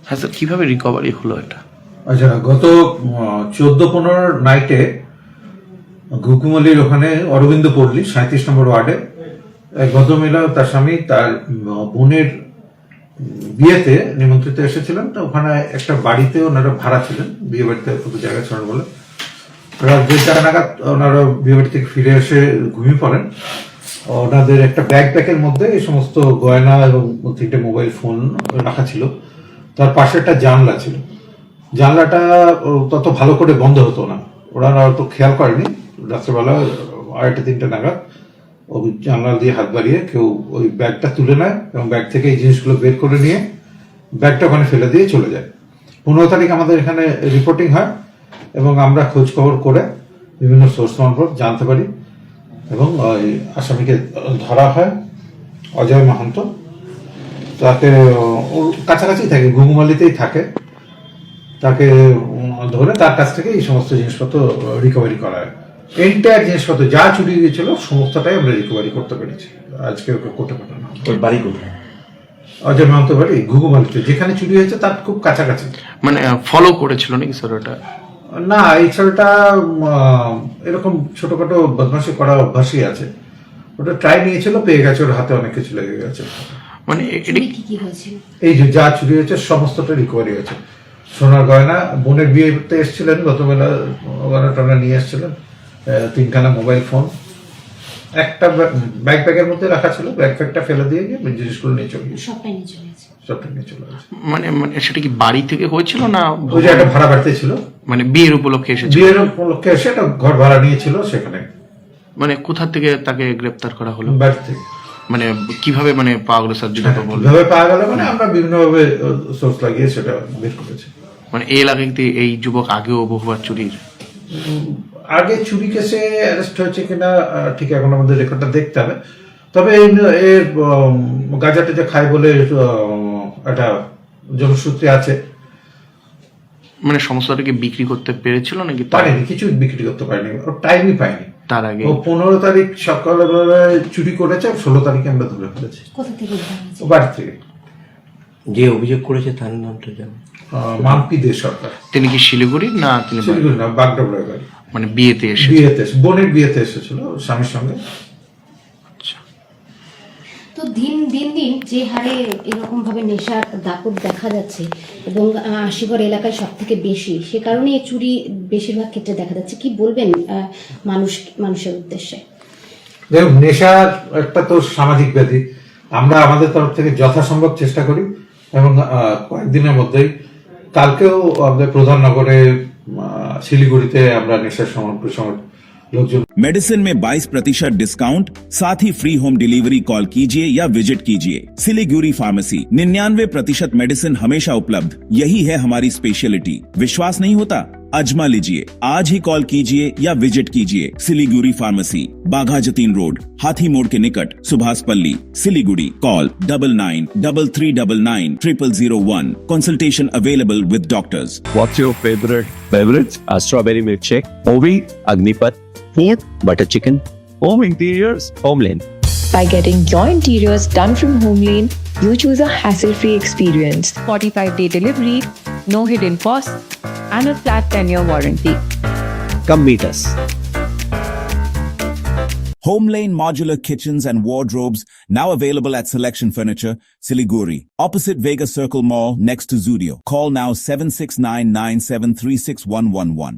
হ্যাঁ স্যার, কিভাবে রিকভারি হলো এটা? আচ্ছা, গত 14-15 নাইটে ঘুঘুমালির ওখানে অরবিন্দ পল্লী 37 নম্বর ওয়ার্ডে এক ভদ্রমহিলা তার স্বামী তার বোনের বিয়েতে নিমন্ত্রিত এসেছিলেন। তো ওখানে একটা বাড়িতে ওনারা ভাড়া ছিলেন, বিয়ে বাড়িতে কত জায়গা ছিল বলে। রাত 2-4 নাগাদ ওনারা বিয়ে বাড়ি থেকে ফিরে এসে ঘুমিয়ে পড়েন। ওনাদের একটা ব্যাগপ্যাকের মধ্যে এই সমস্ত গয়না এবং 3টে মোবাইল ফোন রাখা ছিল। তার পাশে একটা জানলা ছিল, জানলাটা তত ভালো করে বন্ধ হতো না, ওরা তো খেয়াল করেনি। রাত্রেবেলা 2:30-3টে নাগাদ ওই জানলা দিয়ে হাত বাড়িয়ে কেউ ওই ব্যাগটা তুলে নেয় এবং ব্যাগ থেকে এই জিনিসগুলো বের করে নিয়ে ব্যাগটা ওখানে ফেলে দিয়ে চলে যায়। 15 তারিখ আমাদের এখানে রিপোর্টিং হয় এবং আমরা খোঁজ খবর করে বিভিন্ন সোর্স মারফত জানতে পারি এবং ওই আসামিকে ধরা হয়, অজয় মাহান্ত। তাকে ওর কাছাকাছি থাকে, ঘুঘুমালিতেই থাকে। তাকে ধরে তার কাছ থেকে এই সমস্ত জিনিসপত্র রিকভারি করা হয়। এন্টায়ার জিনিসপত্র যা চুরি গিয়েছিল সমস্তটাই আমরা রিকভারি করতে পেরেছি। আজকে ওকে কোর্টে পাঠানো। ওর বাড়ি কোথায়? অজয় মাহাতো বাড়ি ঘুঘুমালিতে, যেখানে চুরি হয়েছে তার খুব কাছাকাছি। মানে ফলো করেছিল নাকি স্যার ওটা? না, এই ছেলেটা এরকম ছোটখাটো বদমাশি করা অভ্যাসই আছে। ওটা ট্রাই নিয়েছিল, পেয়ে গেছে, ওর হাতে অনেক কিছু লেগে গেছে। মানে কি হয়েছিল? এই যে যা চুরি হয়েছে সমস্তটা রিকভারি হয়েছে। সোনার গয়না, বোনের বিয়েতে এসেছিলেন গতবেলা, গয়না টয়না নিয়ে এসেছিলেন, 3খানা মোবাইল ফোন, একটা ব্যাগপ্যাকের মধ্যে রাখা ছিল, ব্যাগপ্যাকটা ফেলে দিয়ে গিয়ে জিনিসগুলো নিয়ে চলে গেছে। সবটাই নিয়ে চলে গেছে। সবটা নিয়ে চলে গেছে। মানে মানে সেটা কি বাড়ি থেকে হয়েছিল না ওই যে একটা ভাড়া বাড়িতে ছিল, মানে বিয়ের উপলক্ষে এসেছিল? বিয়ের উপলক্ষে এসে একটা ঘর ভাড়া নিয়েছিল সেখানে। মানে কোথা থেকে তাকে গ্রেপ্তার করা হলো? বাড়ি থেকে। মানে কিভাবে মানে পাওয়া গেলো স্যার, যেটা তো বললেন? কিভাবে পাওয়া গেল মানে আমরা বিভিন্নভাবে সোর্স লাগিয়ে সেটা বের করেছি। মানে এই এলাকাতে এই যুবক আগেও বহুবার চুরির? আগে চুরি কেসে অ্যারেস্ট হয়েছে কিনা ঠিক এখন আমাদের রেকর্ডটা দেখতে হবে। তবে এর গাঁজাটা যে খায় বলে একটা জনসূত্রে আছে। মানে সমস্যাটাকে বিক্রি করতে পেরেছিল নাকি? পারেনি, কিছু বিক্রি করতে পারেনি, ওর টাইমই পায়নি। তার আগে ও 15 তারিখ সকালবেলা চুরি করেছে, 16 তারিখে আমরা ধরে ফেলেছি। কোথা থেকে ধরা হয়েছে? ও বাড়ি থেকে। যে অভিযোগ করেছে তার নামটা জানো? মাম্পি দে সরকার। তিনি কি শিলিগুড়ির না তিনি শিলিগুড়ি না, বাগডোগরায় বাড়ি। মানে বিয়েতে এসে? বোনের বিয়েতে এসেছিল স্বামীর সঙ্গে। তো দিন দিন যে হারে এরকম ভাবে নেশার দাপট দেখা যাচ্ছে এবং আশিগড় এলাকায় সব থেকে বেশি, সে কারণে এই চুরি বেশিরভাগ ক্ষেত্রে দেখা যাচ্ছে। কি বলবেন মানুষের উদ্দেশ্যে? দেখুন, নেশার একটা তো সামাজিক ব্যাধি। আমরা আমাদের তরফ থেকে যথাসম্ভব চেষ্টা করি এবং কয়েকদিনের মধ্যেই, কালকেও আমাদের প্রধান নগরে শিলিগুড়িতে আমরা নেশার সময় लोग मेडिसिन में 22% डिस्काउंट, साथ ही फ्री होम डिलीवरी कॉल कीजिए या विजिट कीजिए। सिलीगुड़ी फार्मेसी 99% मेडिसिन हमेशा उपलब्ध, यही है हमारी स्पेशलिटी। विश्वास नहीं होता? अजमा लीजिए, आज ही कॉल कीजिए या विजिट कीजिए। सिलीगुड़ी फार्मेसी, बाघा जतीन रोड, हाथी मोड़ के निकट, सुभाष पल्ली, Siliguri. Call 9933990001। Consultation available with doctors. What's your favorite beverage? A strawberry milkshake. Ovi, Agnipat. Yep. Butter chicken. Home interiors. Homeland. By getting your interiors done from Homelane, you choose a hassle-free experience. 45-day delivery, no hidden costs, and a flat 10-year warranty. Come meet us. Homelane Modular Kitchens and Wardrobes, now available at Selection Furniture, Siliguri, opposite Vega Circle Mall, next to Zudio. Call now 7699736111.